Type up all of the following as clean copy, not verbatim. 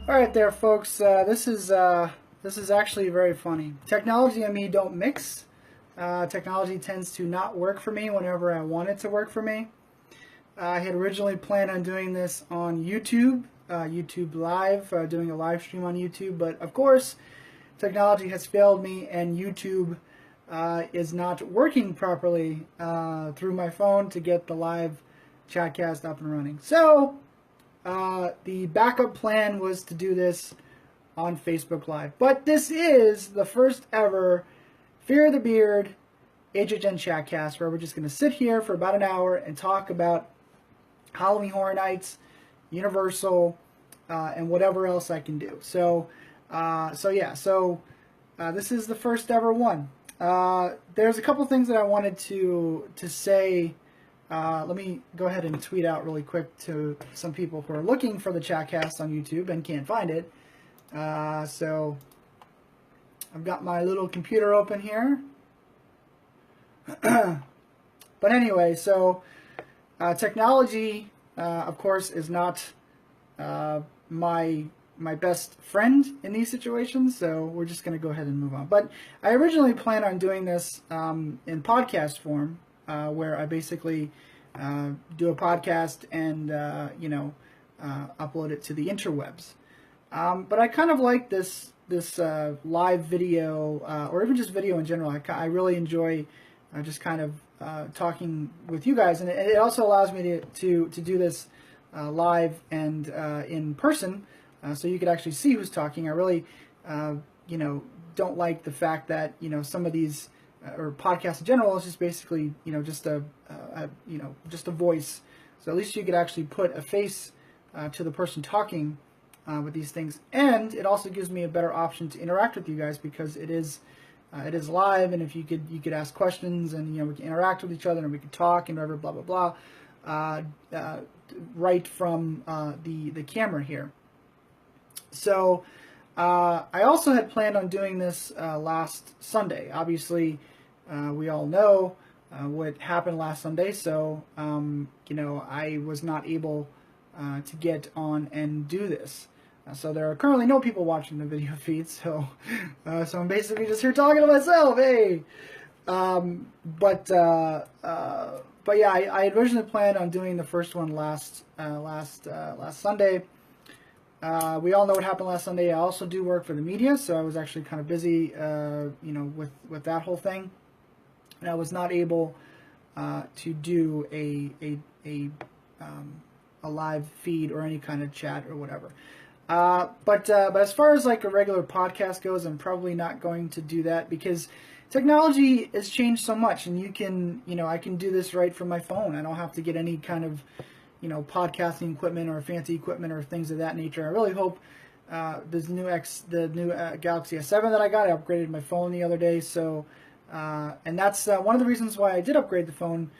All right, there, folks. This is actually very funny. Technology and me don't mix. Technology tends to not work for me whenever I want it to work for me. I had originally planned on doing this on YouTube, YouTube Live, doing a live stream on YouTube, but of course, technology has failed me, and YouTube is not working properly through my phone to get the live chatcast up and running. So the backup plan was to do this on Facebook Live. But this is the first ever Fear the Beard HHN Chatcast, where we're just going to sit here for about an hour and talk about Halloween Horror Nights, Universal, and whatever else I can do. So this is the first ever one. There's a couple things that I wanted to say. Let me go ahead and tweet out really quick to some people who are looking for the Chatcast on YouTube and can't find it. So I've got my little computer open here. But anyway, so technology, of course, is not my best friend in these situations, so we're just going to go ahead and move on. But I originally planned on doing this in podcast form, where I basically do a podcast and upload it to the interwebs. But I kind of like this live video, or even just video in general. I really enjoy just kind of talking with you guys, and it also allows me to do this live and in person, so you could actually see who's talking. I really don't like the fact that some of these or podcasts in general is just basically just a voice. So at least you could actually put a face to the person talking with these things, and it also gives me a better option to interact with you guys because it is live, and if you could ask questions, and we can interact with each other, and we can talk and whatever, blah blah blah, right from the camera here. So I also had planned on doing this last Sunday. Obviously, we all know what happened last Sunday, so I was not able to get on and do this. So there are currently no people watching the video feed, so I'm basically just here talking to myself. Hey, but yeah, I originally planned on doing the first one last Sunday. We all know what happened last Sunday. I also do work for the media, so I was actually kind of busy, with that whole thing, and I was not able to do a live feed or any kind of chat or whatever. But as far as like a regular podcast goes, I'm probably not going to do that because technology has changed so much, and I can do this right from my phone. I don't have to get any kind of, podcasting equipment or fancy equipment or things of that nature. I really hope the new Galaxy S7 that I got, I upgraded my phone the other day. So, and that's one of the reasons why I did upgrade the phone,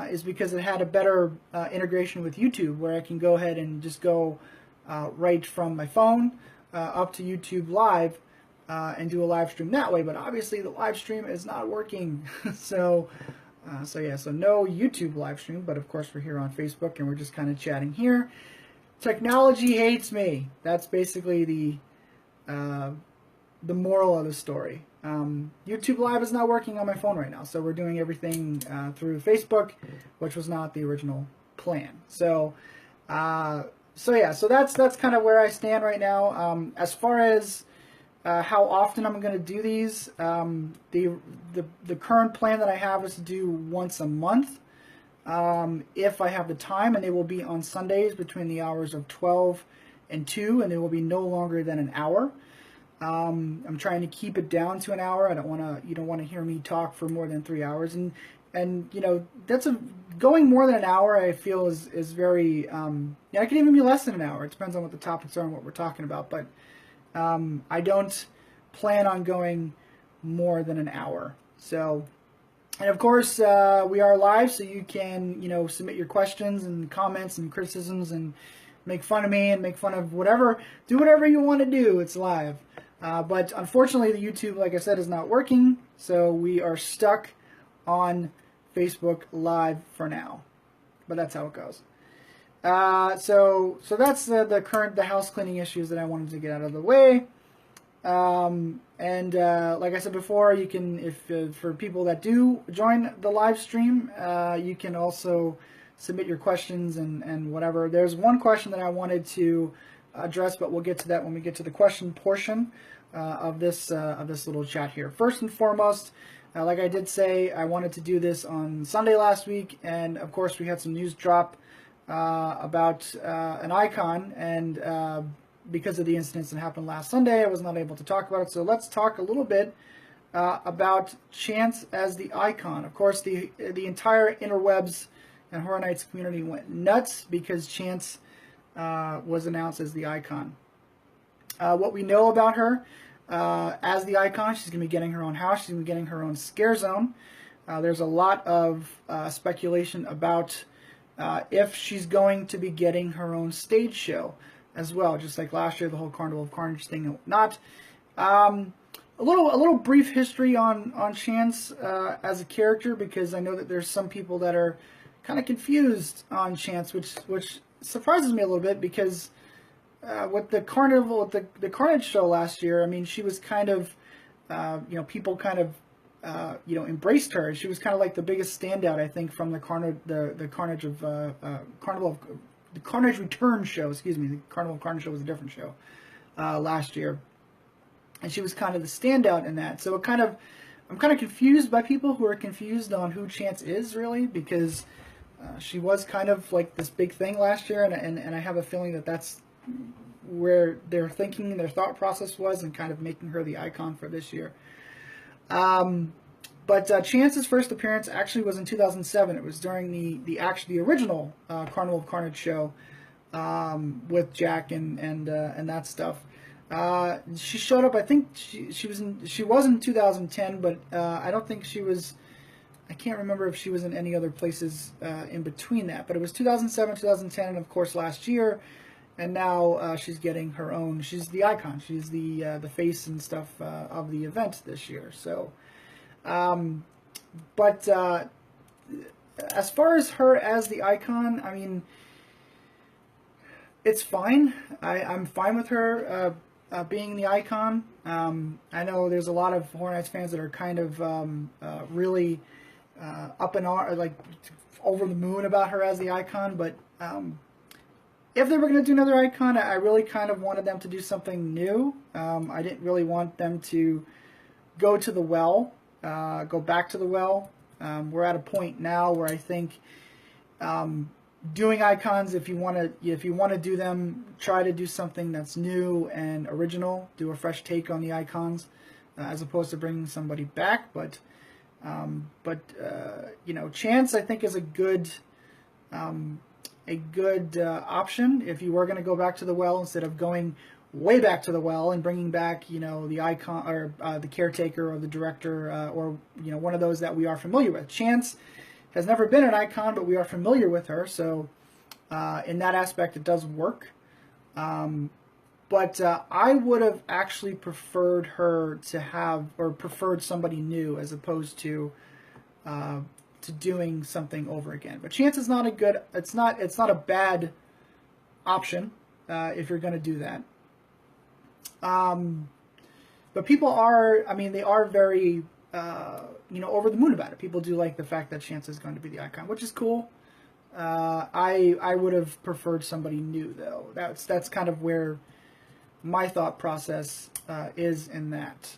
is because it had a better integration with YouTube, where I can go ahead and just go right from my phone up to YouTube Live and do a live stream that way. But obviously the live stream is not working. So no YouTube live stream, but of course we're here on Facebook and we're just kind of chatting here. Technology hates me. That's basically the moral of the story. YouTube Live is not working on my phone right now, so we're doing everything through Facebook, which was not the original plan. So that's kind of where I stand right now. As far as how often I'm going to do these, the current plan that I have is to do once a month, if I have the time, and they will be on Sundays between the hours of 12 and 2, and they will be no longer than an hour. I'm trying to keep it down to an hour. You don't want to hear me talk for more than 3 hours, and that's going more than an hour, I feel is very, it can even be less than an hour. It depends on what the topics are and what we're talking about, but I don't plan on going more than an hour. So, and of course, we are live, so you can, submit your questions and comments and criticisms and make fun of me and make fun of whatever, do whatever you want to do. It's live. But unfortunately, the YouTube, like I said, is not working, so we are stuck on Facebook Live for now. But that's how it goes. So that's the house cleaning issues that I wanted to get out of the way. Like I said before, you can, if for people that do join the live stream, you can also submit your questions and whatever. There's one question that I wanted to address, but we'll get to that when we get to the question portion of this little chat here. First and foremost, like I did say, I wanted to do this on Sunday last week, and of course we had some news drop about an icon, and because of the incidents that happened last Sunday, I was not able to talk about it. So let's talk a little bit about Chance as the icon. Of course, the entire interwebs and Horror Nights community went nuts because Chance was announced as the icon. What we know about her as the icon, she's going to be getting her own house. She's going to be getting her own scare zone. There's a lot of speculation about if she's going to be getting her own stage show as well, just like last year, the whole Carnival of Carnage thing and whatnot. A little brief history on Chance as a character, because I know that there's some people that are kind of confused on Chance, which surprises me a little bit, because with the Carnival, the Carnage show last year, I mean, she was kind of, people kind of, embraced her. She was kind of like the biggest standout, I think, from the Carnage of Carnival of the Carnage Return show. Excuse me, the Carnival of Carnage show was a different show last year, and she was kind of the standout in that. So I'm kind of confused by people who are confused on who Chance is really, because she was kind of like this big thing last year, and I have a feeling that that's where their thinking, their thought process was, and kind of making her the icon for this year. But Chance's first appearance actually was in 2007. It was during the original Carnival of Carnage show with Jack and that stuff. She showed up. I think she was in 2010, but I don't think she was. I can't remember if she was in any other places in between that. But it was 2007, 2010, and of course last year. And now she's getting her own. She's the icon. She's the face and stuff of the event this year. So. But as far as her as the icon, I mean, it's fine. I'm fine with her being the icon. I know there's a lot of Horror Nights fans that are kind of really up in like over the moon about her as the icon. But if they were going to do another icon, I really kind of wanted them to do something new. I didn't really want them to go to the well. Go back to the well. We're at a point now where I think doing icons, if you want to do them, try to do something that's new and original. Do a fresh take on the icons, as opposed to bringing somebody back. But Chance, I think, is a good option if you were going to go back to the well, instead of going way back to the well and bringing back, the icon or the caretaker or the director or one of those that we are familiar with. Chance has never been an icon, but we are familiar with her, so in that aspect it does work. But I would have actually preferred her to have, or preferred somebody new as opposed to doing something over again. But Chance is not a good. It's not a bad option if you're going to do that. But people are, they are very, over the moon about it. People do like the fact that Chance is going to be the icon, which is cool. I would have preferred somebody new, though. That's kind of where my thought process is in that.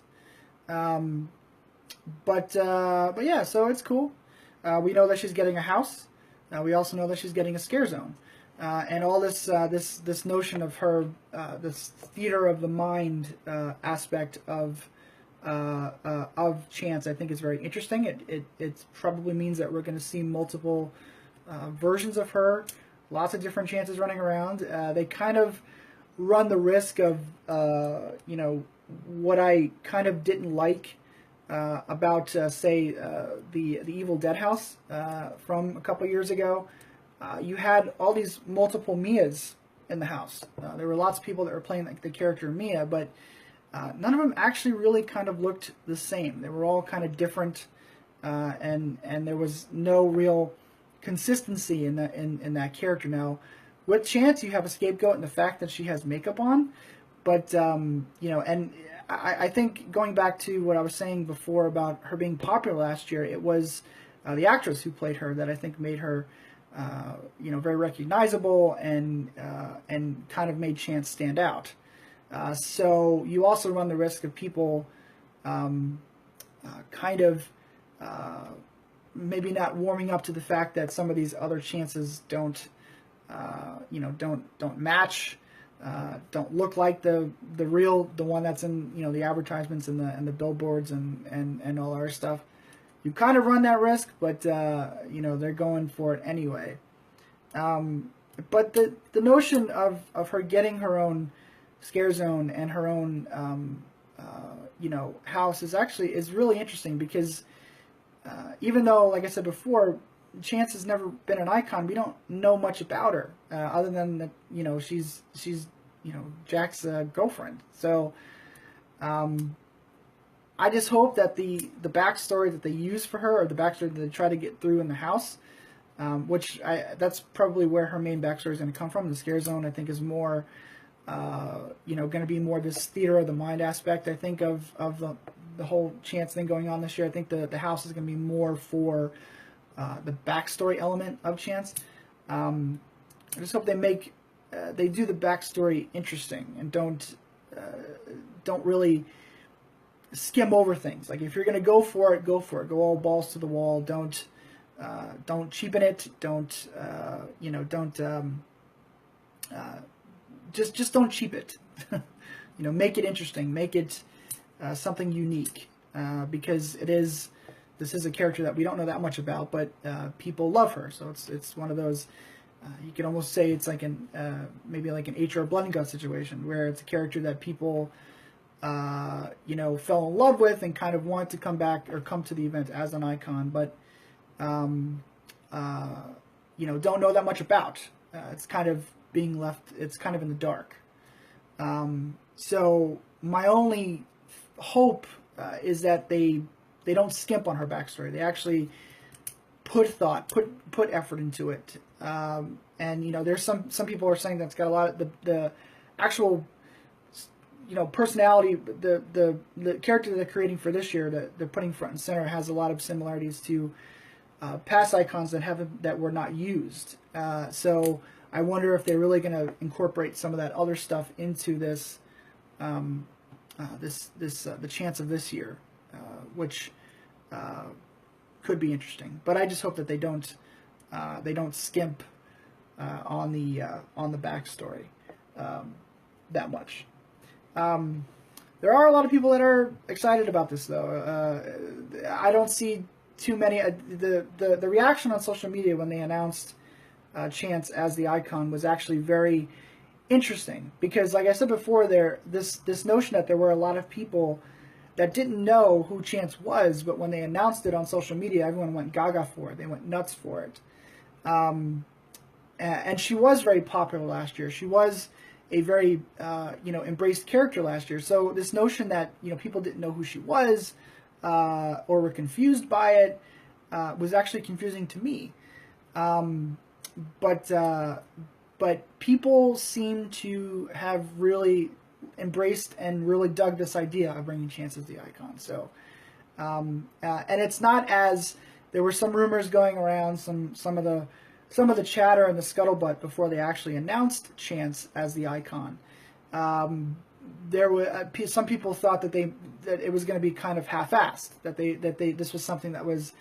But yeah, so it's cool. We know that she's getting a house. We also know that she's getting a scare zone. And all this notion of her, this theater of the mind aspect of Chance, I think is very interesting. It probably means that we're going to see multiple versions of her, lots of different Chances running around. They kind of run the risk of, what I kind of didn't like about, say, the Evil Dead house from a couple years ago. You had all these multiple Mias in the house. There were lots of people that were playing like the character Mia, but none of them actually really kind of looked the same. They were all kind of different, and there was no real consistency in that character. Now, with Chance, you have a scapegoat in the fact that she has makeup on. But, and I think going back to what I was saying before about her being popular last year, it was the actress who played her that I think made her, very recognizable and kind of made Chance stand out. So you also run the risk of people maybe not warming up to the fact that some of these other Chances don't match, don't look like the one that's in the advertisements and the billboards and all our stuff. You kind of run that risk, but they're going for it anyway. But the notion of her getting her own scare zone and her own house is really interesting, because even though, like I said before, Chance has never been an icon, we don't know much about her other than that she's Jack's girlfriend. So I just hope that the backstory that they use for her, or the backstory that they try to get through in the house, that's probably where her main backstory is going to come from. The scare zone, I think, is more going to be more this theater of the mind aspect, I think, of the whole Chance thing going on this year. I think the house is going to be more for the backstory element of Chance. I just hope they do the backstory interesting and don't really skim over things. Like, if you're going to go for it, go for it. Go all balls to the wall. Don't cheapen it. Just don't cheap it. Make it interesting. Make it something unique, because this is a character that we don't know that much about, but people love her. So it's one of those. You can almost say it's like maybe like an HR Blood and Guts situation, where it's a character that people fell in love with and kind of want to come back or come to the event as an icon, but don't know that much about. It's kind of being left. It's kind of in the dark. So my only hope is that they don't skimp on her backstory. They actually put thought, put effort into it. And there's some people are saying that's got a lot of the actual personality. The character that they're creating for this year, that they're putting front and center, has a lot of similarities to past icons that were not used. So I wonder if they're really going to incorporate some of that other stuff into this. The Chance of this year, which could be interesting. But I just hope that they don't skimp on the backstory that much. There are a lot of people that are excited about this, though. I don't see too many. The reaction on social media when they announced Chance as the icon was actually very interesting, because, like I said before, this notion that there were a lot of people that didn't know who Chance was, but when they announced it on social media, everyone went gaga for it. They went nuts for it. And she was very popular last year. She was a very embraced character last year. So this notion that people didn't know who she was or were confused by it was actually confusing to me. But people seem to have really embraced and really dug this idea of bringing Chance as the icon. So, and it's not as there were some rumors going around, some of the chatter and the scuttlebutt before they actually announced Chance as the icon. There were some people thought that it was going to be kind of half-assed, that this was something that was,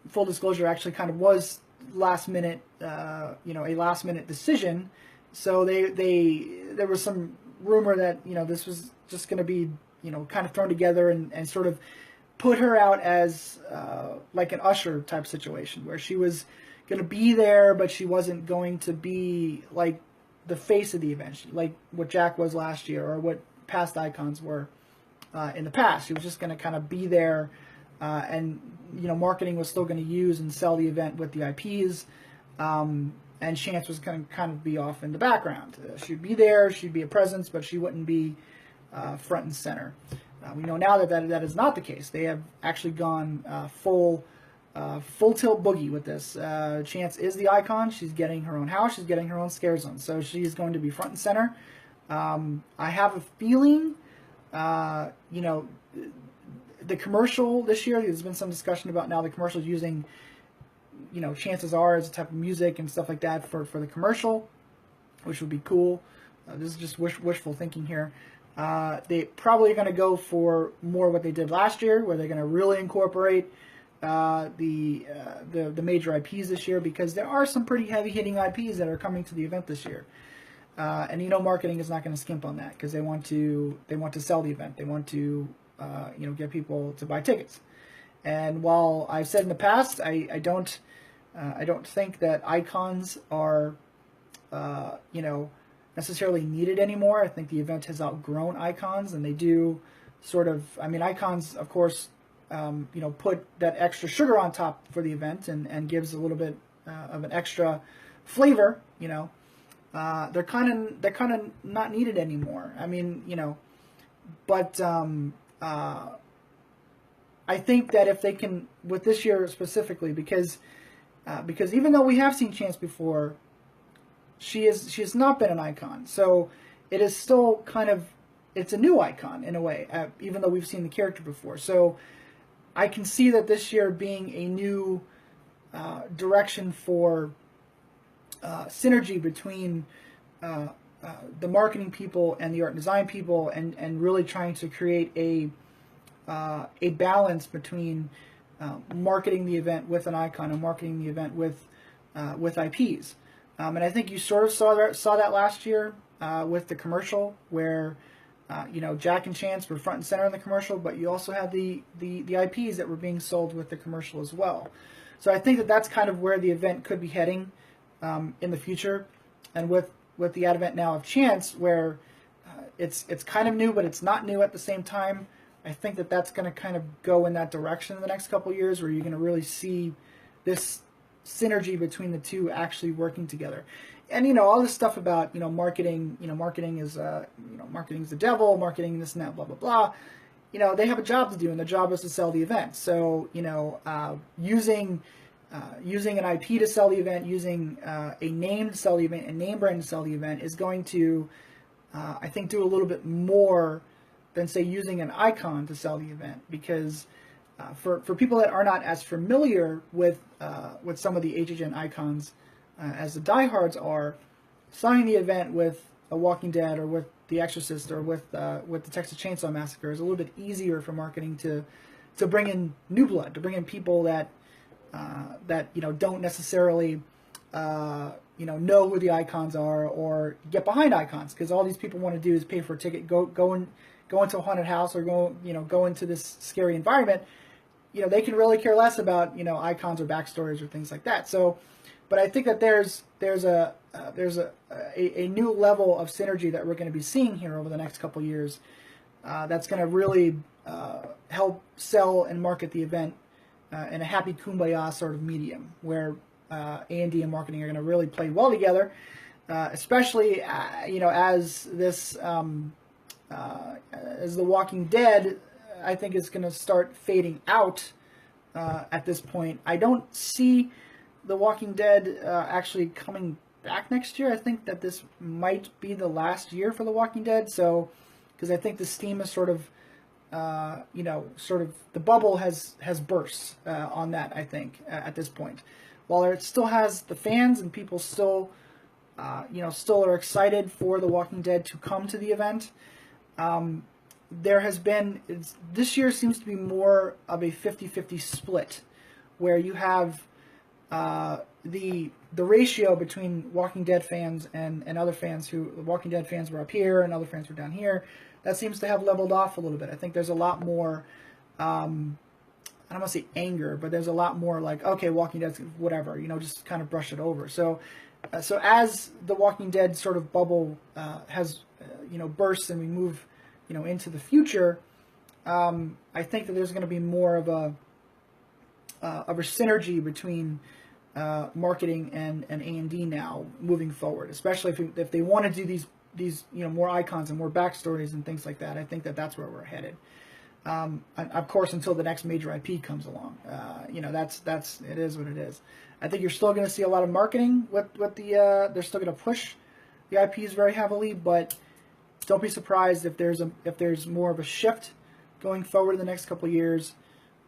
full disclosure, actually kind of was last minute, a last minute decision. So there was some rumor that this was just going to be kind of thrown together and sort of put her out as like an usher type situation, where she was going to be there, but she wasn't going to be like the face of the event, like what Jack was last year, or what past icons were in the past. She was just going to kind of be there, and marketing was still going to use and sell the event with the IPs, and Chance was going to kind of be off in the background. She'd be there, she'd be a presence, but she wouldn't be front and center. We know now that is not the case. They have actually gone full full tilt boogie with this. Chance is the icon. She's getting her own house. She's getting her own scare zone. So she's going to be front and center. I have a feeling, you know, the commercial this year, there's been some discussion about now the commercial using, you know, Chances Are as a type of music and stuff like that for the commercial, which would be cool. This is just wishful thinking here. They probably are going to go for more what they did last year, where they're going to really incorporate the major IPs this year, because there are some pretty heavy-hitting IPs that are coming to the event this year. And you know, marketing is not going to skimp on that, because they want to sell the event. They want to you know, get people to buy tickets. And while I've said in the past, I don't think that icons are you know, necessarily needed anymore. I think the event has outgrown icons, and they do sort of, I mean, icons, of course, you know, put that extra sugar on top for the event and gives a little bit of an extra flavor. You know, they're kind of not needed anymore. I mean, you know, but I think that if they can, with this year specifically, because even though we have seen Chance before, she has not been an icon. So it is still kind of, it's a new icon in a way, even though we've seen the character before. So I can see that this year being a new direction for synergy between the marketing people and the art and design people, and really trying to create a balance between marketing the event with an icon and marketing the event with IPs. And I think you sort of saw that last year with the commercial, where you know, Jack and Chance were front and center in the commercial, but you also had the IPs that were being sold with the commercial as well. So I think that that's kind of where the event could be heading in the future, and with the advent now of Chance, where it's kind of new, but it's not new at the same time. I think that that's going to kind of go in that direction in the next couple of years, where you're going to really see this synergy between the two actually working together. And you know, all this stuff about, you know, marketing, you know, marketing is you know, marketing is the devil, marketing this and that, blah blah blah. You know, they have a job to do, and their job is to sell the event. So you know, using an IP to sell the event, using a name to sell the event, a name brand to sell the event, is going to I think do a little bit more than, say, using an icon to sell the event, because for people that are not as familiar with some of the HHN icons as the diehards are, selling the event with a Walking Dead or with The Exorcist or with the Texas Chainsaw Massacre is a little bit easier for marketing to bring in new blood, to bring in people that you know, don't necessarily you know who the icons are or get behind icons, because all these people want to do is pay for a ticket, go into a haunted house, or go into this scary environment. You know, they can really care less about, you know, icons or backstories or things like that. So, but I think that there's a new level of synergy that we're going to be seeing here over the next couple years. That's going to really help sell and market the event in a happy kumbaya sort of medium, where A&D and marketing are going to really play well together, especially you know, as this as The Walking Dead, I think, is going to start fading out at this point. I don't see The Walking Dead actually coming back next year. I think that this might be the last year for The Walking Dead. So, because I think the steam is sort of, you know, sort of the bubble has burst on that. I think at this point, while it still has the fans and people still, you know, still are excited for The Walking Dead to come to the event. There has been, this year seems to be more of a 50-50 split, where you have the ratio between Walking Dead fans and other fans who, Walking Dead fans were up here and other fans were down here. That seems to have leveled off a little bit. I think there's a lot more, I don't want to say anger, but there's a lot more like, okay, Walking Dead's whatever, you know, just kind of brush it over. So as the Walking Dead sort of bubble has, you know, bursts and we move, you know, into the future, I think that there's going to be more of a synergy between marketing and A&D now moving forward, especially if they want to do these you know, more icons and more backstories and things like that. I think that that's where we're headed. And of course, until the next major IP comes along. It is what it is. I think you're still going to see a lot of marketing with they're still going to push the IPs very heavily, but don't be surprised if there's more of a shift going forward in the next couple of years,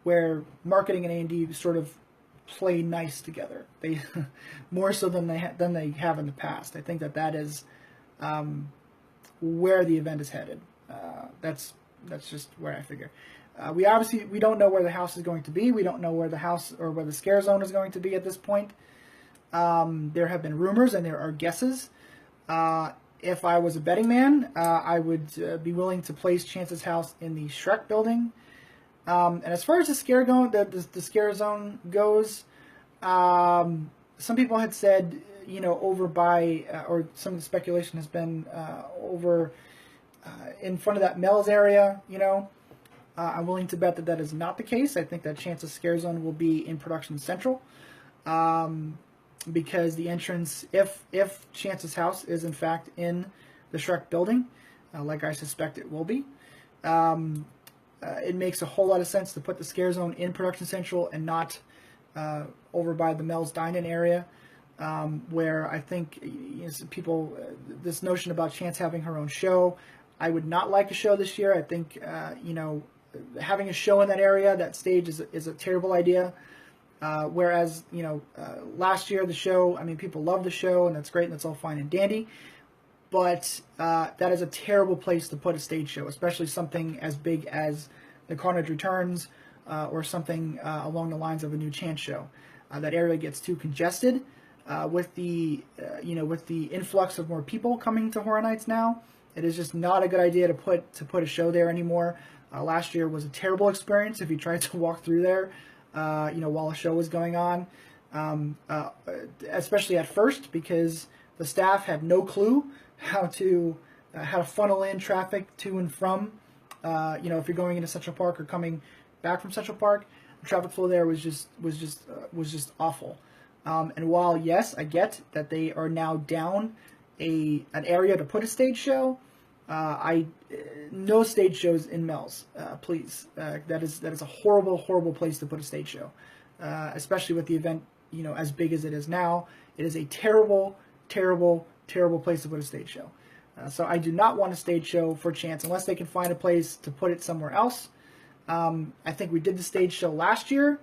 where marketing and A&D sort of play nice together. They more so than they have in the past. I think that is where the event is headed. That's just where I figure. We don't know where the house is going to be. We don't know where the house or where the scare zone is going to be at this point. There have been rumors and there are guesses. If I was a betting man, I would be willing to place Chance's house in the Shrek building. And as far as the scare zone goes, some people had said, over by, or some of the speculation has been over in front of that Mel's area. I'm willing to bet that is not the case. I think that Chance's scare zone will be in Production Central, because the entrance, if Chance's house is in fact in the Shrek building, like I suspect it will be, it makes a whole lot of sense to put the scare zone in Production Central and not over by the Mel's Dine-In area, where I think people, this notion about Chance having her own show, I would not like a show this year. I think having a show in that area, that stage, is a terrible idea. Whereas last year the show, people love the show and that's great and that's all fine and dandy, but that is a terrible place to put a stage show, especially something as big as The Carnage Returns, or something along the lines of a new Chance show. That area gets too congested with the influx of more people coming to Horror Nights now. It is just not a good idea to put a show there anymore. Last year was a terrible experience if you tried to walk through there, while a show was going on, especially at first, because the staff had no clue how to funnel in traffic to and from. If you're going into Central Park or coming back from Central Park, the traffic flow there was just awful. And while yes, I get that they are now down an area to put a stage show, no stage shows in Mel's, please. That is a horrible place to put a stage show, especially with the event as big as it is now. It is a terrible place to put a stage show. So I do not want a stage show for Chance unless they can find a place to put it somewhere else. I think we did the stage show last year.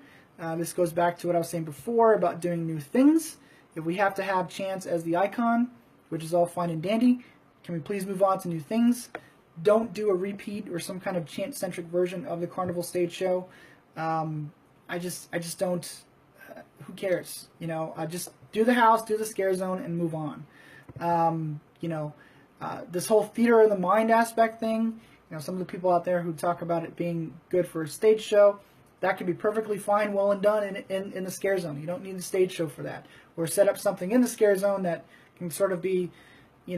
This goes back to what I was saying before about doing new things. If we have to have Chance as the icon, which is all fine and dandy, can we please move on to new things? Don't do a repeat or some kind of Chance-centric version of the Carnival stage show. I just don't. Who cares? Just do the house, do the scare zone, and move on. This whole theater of the mind aspect thing. Some of the people out there who talk about it being good for a stage show, that can be perfectly fine, well and done in the scare zone. You don't need a stage show for that. Or set up something in the scare zone that can sort of be, a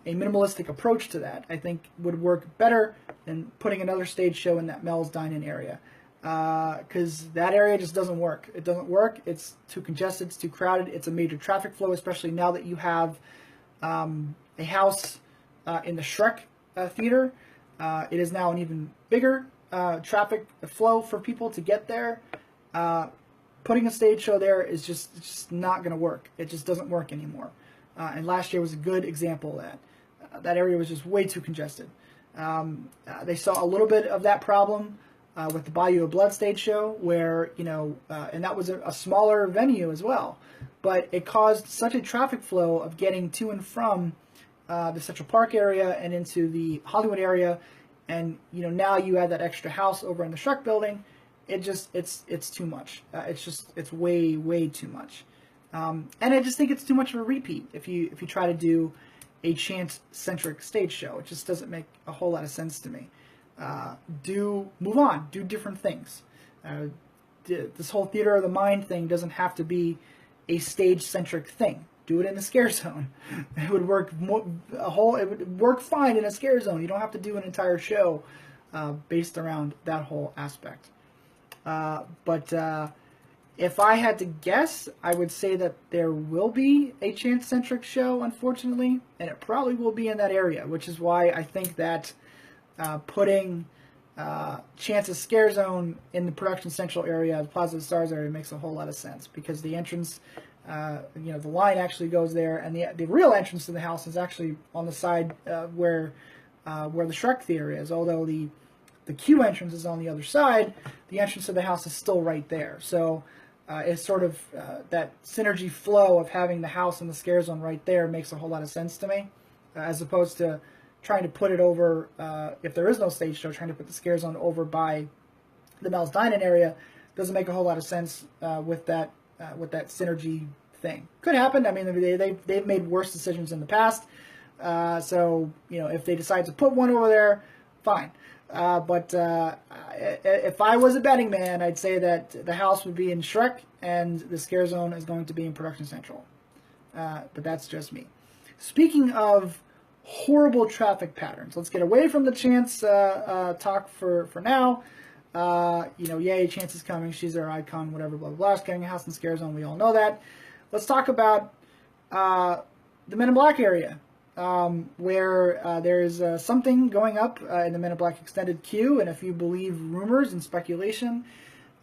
minimalistic approach to that. I think would work better than putting another stage show in that Mel's Dine-In area. Because that area just doesn't work. It doesn't work. It's too congested. It's too crowded. It's a major traffic flow, especially now that you have a house in the Shrek theater. It is now an even bigger traffic flow for people to get there. Putting a stage show there is just not going to work. It just doesn't work anymore. And last year was a good example of that. That area was just way too congested. They saw a little bit of that problem with the Bayou of Blood stage show, where, and that was a smaller venue as well. But it caused such a traffic flow of getting to and from the Central Park area and into the Hollywood area, and now you add that extra house over in the Shrek building. It's too much. It's way too much. And I just think it's too much of a repeat if you try to do a Chance-centric stage show. It just doesn't make a whole lot of sense to me. Move on, do different things. This whole theater of the mind thing doesn't have to be a stage-centric thing. Do it in the scare zone. It would work it would work fine in a scare zone. You don't have to do an entire show based around that whole aspect. But if I had to guess, I would say that there will be a Chance-centric show, unfortunately, and it probably will be in that area, which is why I think that putting Chance's scare zone in the production central area, the Plaza of the Stars area, makes a whole lot of sense because the entrance, the line actually goes there, and the real entrance to the house is actually on the side where the Shrek Theater is. Although the queue entrance is on the other side, the entrance to the house is still right there. So it's sort of that synergy flow of having the house and the scare zone right there makes a whole lot of sense to me, as opposed to trying to put it over, if there is no stage show, trying to put the scare zone over by the Mel's Dine-In area doesn't make a whole lot of sense with that synergy thing. Could happen. I mean, they've made worse decisions in the past. So, if they decide to put one over there, fine. But if I was a betting man, I'd say that the house would be in Shrek and the scare zone is going to be in Production Central. But that's just me. Speaking of horrible traffic patterns, let's get away from the Chance talk for now. Yay, Chance is coming. She's our icon, whatever, blah, blah, blah. She's getting a house in scare zone. We all know that. Let's talk about the Men in Black area, where there's something going up in the Men in Black extended queue, and if you believe rumors and speculation,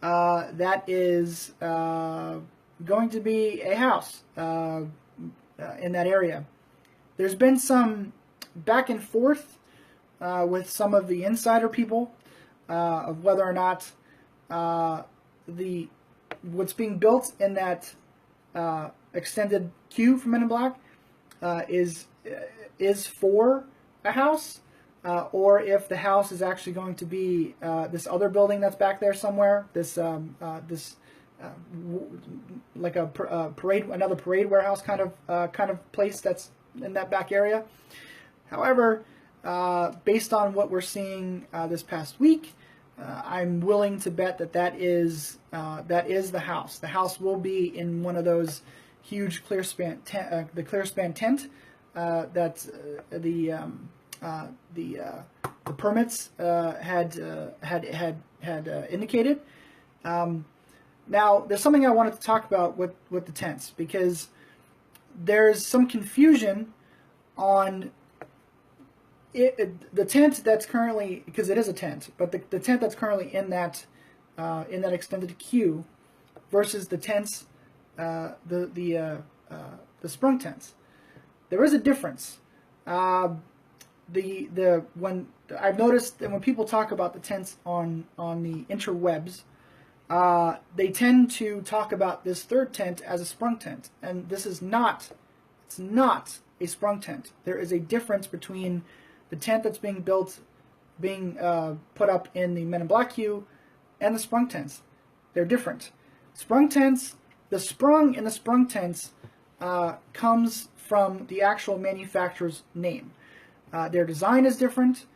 that is going to be a house in that area. There's been some back and forth with some of the insider people of whether or not what's being built in that extended queue for Men in Black is for a house, or if the house is actually going to be this other building that's back there somewhere. Like a parade, another parade warehouse kind of place that's in that back area. However, based on what we're seeing this past week, I'm willing to bet that is the house. The house will be in one of those huge clearspan the clearspan tent that the permits had indicated. Now, there's something I wanted to talk about with the tents, because there's some confusion on the tent that's currently, because it is a tent, but the tent that's currently in that extended queue versus the tents, the sprung tents. There is a difference. When I've noticed that when people talk about the tents on the interwebs, they tend to talk about this third tent as a sprung tent, and this is not. It's not a sprung tent. There is a difference between the tent that's being built, being put up in the Men in Black queue, and the sprung tents. They're different. Sprung tents, the sprung in the sprung tents comes from the actual manufacturer's name. Their design is different.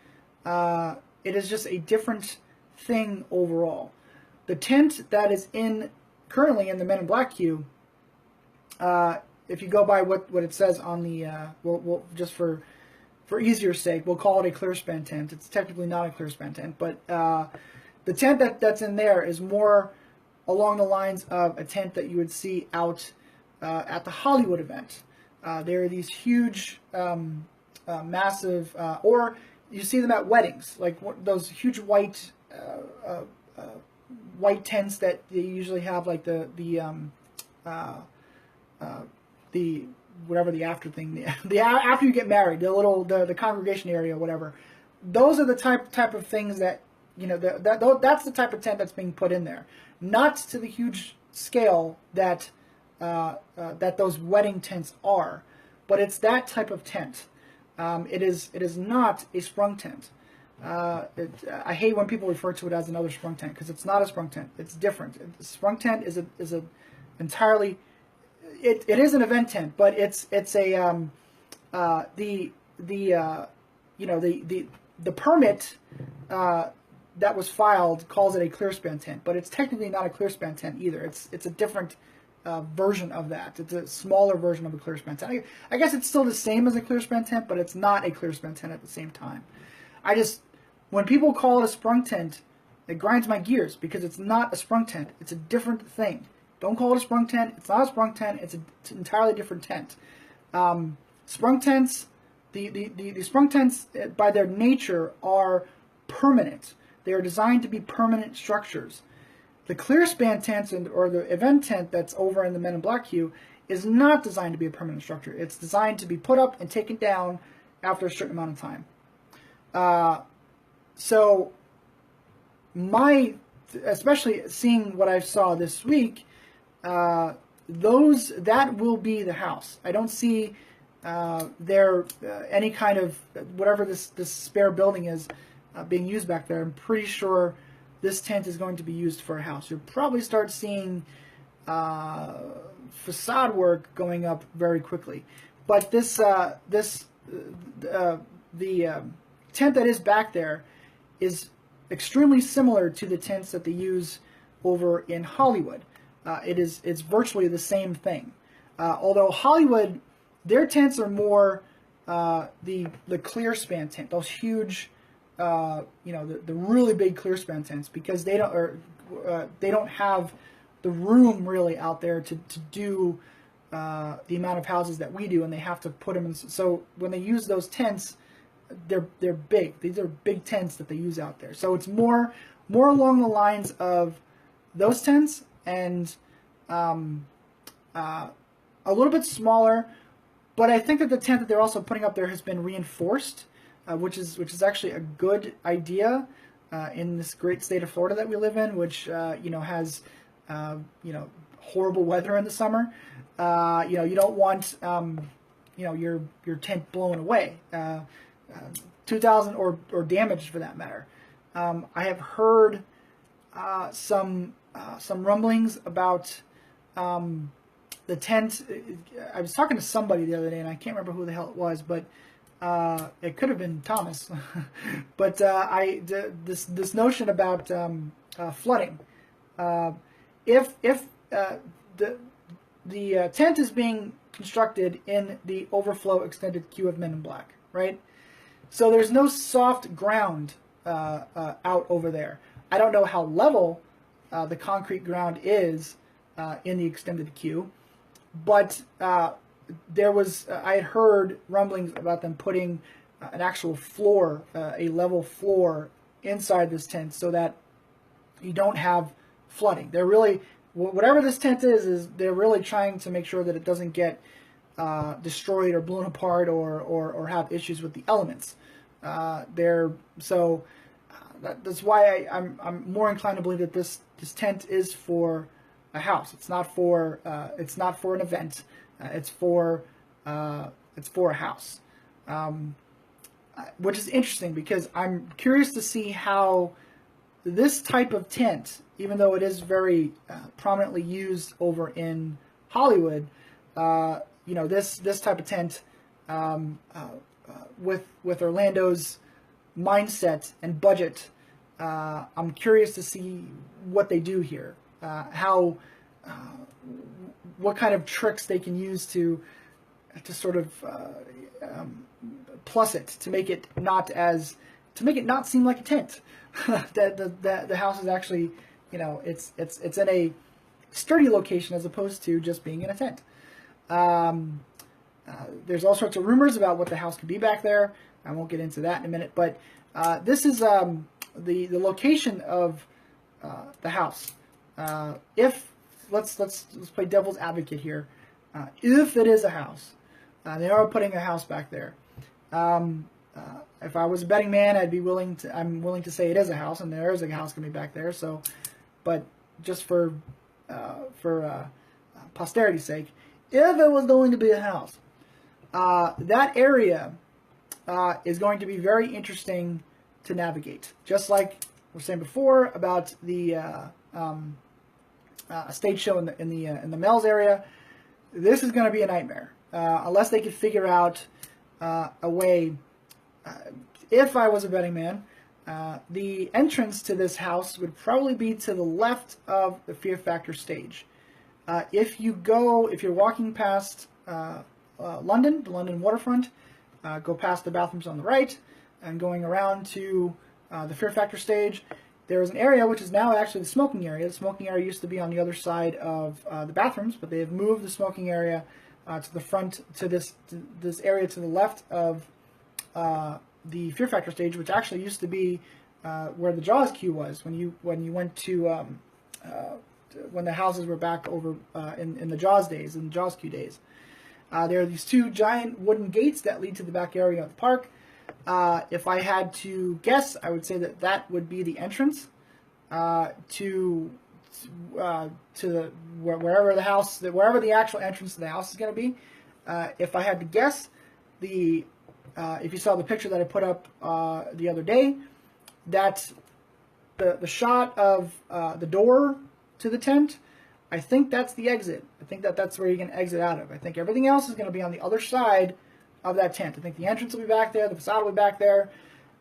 It is just a different thing overall. The tent that is currently in the Men in Black queue, if you go by what it says on the, we'll just for easier sake, we'll call it a clearspan tent. It's technically not a clearspan tent, but the tent that's in there is more along the lines of a tent that you would see out at the Hollywood event. There are these huge, massive, or you see them at weddings, like those huge white tents that they usually have, like the whatever the after thing, the after you get married, the congregation area, whatever. Those are the type of things that, that's the type of tent that's being put in there, not to the huge scale that those wedding tents are, but it's that type of tent. It is not a sprung tent. I hate when people refer to it as another sprung tent, because it's not a sprung tent. It's different. A sprung tent is a entirely. It is an event tent, but it's a the permit that was filed calls it a clearspan tent, but it's technically not a clearspan tent either. It's a different version of that. It's a smaller version of a clearspan tent. I guess it's still the same as a clearspan tent, but it's not a clearspan tent at the same time. When people call it a sprung tent, it grinds my gears, because it's not a sprung tent. It's a different thing. Don't call it a sprung tent. It's not a sprung tent. It's an entirely different tent. Sprung tents, the sprung tents by their nature are permanent. They are designed to be permanent structures. The clear span tent or the event tent that's over in the Men in Black queue is not designed to be a permanent structure. It's designed to be put up and taken down after a certain amount of time. So especially seeing what I saw this week, that will be the house. I don't see any kind of whatever this spare building is being used back there. I'm pretty sure this tent is going to be used for a house. You'll probably start seeing facade work going up very quickly. But the tent that is back there is extremely similar to the tents that they use over in Hollywood. It's virtually the same thing. Although Hollywood, their tents are more the clear span tent, those huge, the really big clear span tents, because they don't have the room really out there to do the amount of houses that we do, and they have to put them in. So when they use those tents, they're big. These are big tents that they use out there. So it's more along the lines of those tents, and a little bit smaller. But I think that the tent that they're also putting up there has been reinforced, which is actually a good idea in this great state of Florida that we live in, which has horrible weather in the summer. You don't want your tent blown away, 2,000 or damaged for that matter. I have heard some rumblings about the tent. I was talking to somebody the other day, and I can't remember who the hell it was, but it could have been Thomas. But this notion about flooding. If the tent is being constructed in the overflow extended queue of Men in Black, right? So there's no soft ground out over there. I don't know how level the concrete ground is in the extended queue, but there was I had heard rumblings about them putting an actual floor, a level floor inside this tent, so that you don't have flooding. They're really, whatever this tent is they're really trying to make sure that it doesn't get destroyed or blown apart or have issues with the elements. That's why I'm more inclined to believe that this tent is for a house. It's not for an event. It's for a house, which is interesting because I'm curious to see how this type of tent, even though it is very prominently used over in Hollywood, this type of tent with Orlando's mindset and budget, I'm curious to see what they do here, what kind of tricks they can use to sort of plus it, to make it not seem like a tent. that the house is actually, it's in a sturdy location as opposed to just being in a tent. There's all sorts of rumors about what the house could be back there. I won't get into that in a minute, but this is the location of the house. If let's play devil's advocate here. If it is a house, they are putting a house back there. If I was a betting man, I'm willing to say it is a house, and there is a house going to be back there. So, but just for posterity's sake, if it was going to be a house, that area is going to be very interesting to navigate. Just like we were saying before about the stage show in the Mel's area, this is going to be a nightmare unless they could figure out a way. If I was a betting man, the entrance to this house would probably be to the left of the Fear Factor stage. If you're walking past London, the London waterfront, go past the bathrooms on the right, and going around to the Fear Factor stage, there is an area which is now actually the smoking area. The smoking area used to be on the other side of the bathrooms, but they have moved the smoking area to the front, to this area to the left of the Fear Factor stage, which actually used to be where the Jaws queue was when you went to when the houses were back over in the Jaws days, in the Jaws queue days. There are these two giant wooden gates that lead to the back area of the park. If I had to guess, I would say that that would be the entrance to the wherever the actual entrance to the house is going to be. If I had to guess, if you saw the picture that I put up the other day, that's the shot of the door to the tent. I think that's the exit. I think that's where you can exit out of. I think everything else is going to be on the other side of that tent. I think the entrance will be back there, the facade will be back there,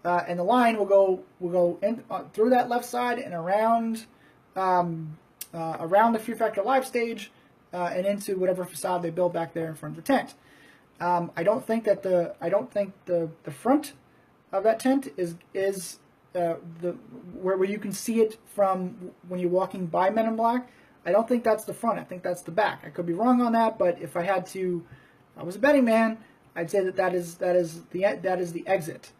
and the line will go in through that left side and around the Fear Factor Live stage and into whatever facade they build back there in front of the tent. I don't think the front of that tent is where you can see it from when you're walking by Men in Black. I don't think that's the front. I think that's the back. I could be wrong on that, but if I was a betting man, I'd say that is the exit.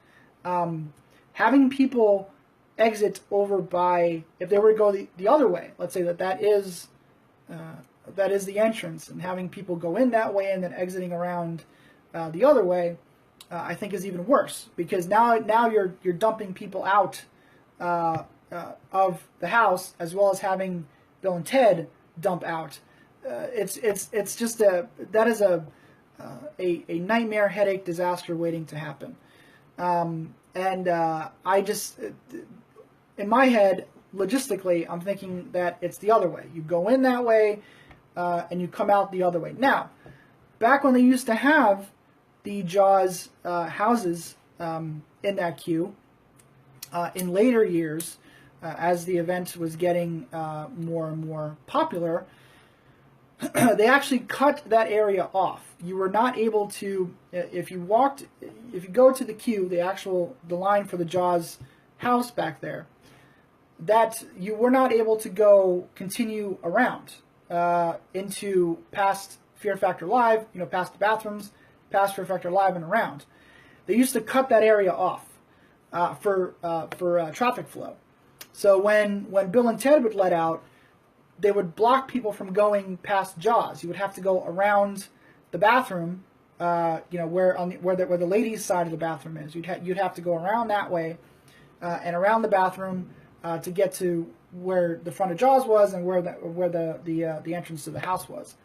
Having people exit over by, if they were to go the other way, let's say that is the entrance, and having people go in that way and then exiting around the other way, I think is even worse, because now you're dumping people out of the house, as well as having Bill and Ted dump out. It's just a nightmare, headache, disaster waiting to happen. I just, in my head, logistically, I'm thinking that it's the other way. You go in that way, and you come out the other way. Now, back when they used to have the Jaws houses in that queue, in later years, as the event was getting more and more popular, they actually cut that area off. You were not able to, if you go to the queue, the line for the Jaws house back there, that you were not able to continue around into past Fear Factor Live, past the bathrooms, past Fear Factor Live and around. They used to cut that area off for traffic flow. So when Bill and Ted would let out, they would block people from going past Jaws. You would have to go around the bathroom, where the ladies' side of the bathroom is. You'd have to go around that way and around the bathroom to get to where the front of Jaws was and where the entrance to the house was.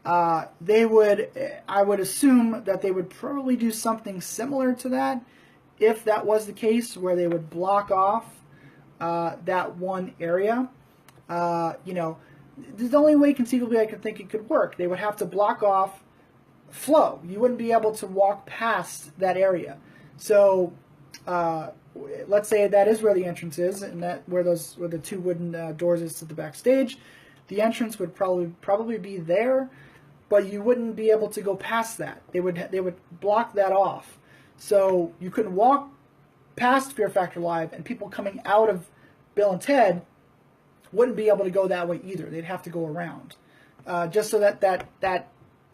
I would assume that they would probably do something similar to that, if that was the case, where they would block off that one area. The only way conceivably I could think it could work, they would have to block off flow. You wouldn't be able to walk past that area. So let's say that is where the entrance is, and where the two wooden doors is to the backstage. The entrance would probably be there, but you wouldn't be able to go past that. They would block that off, so you couldn't walk past Fear Factor Live, and people coming out of Bill and Ted wouldn't be able to go that way either. They'd have to go around, just so that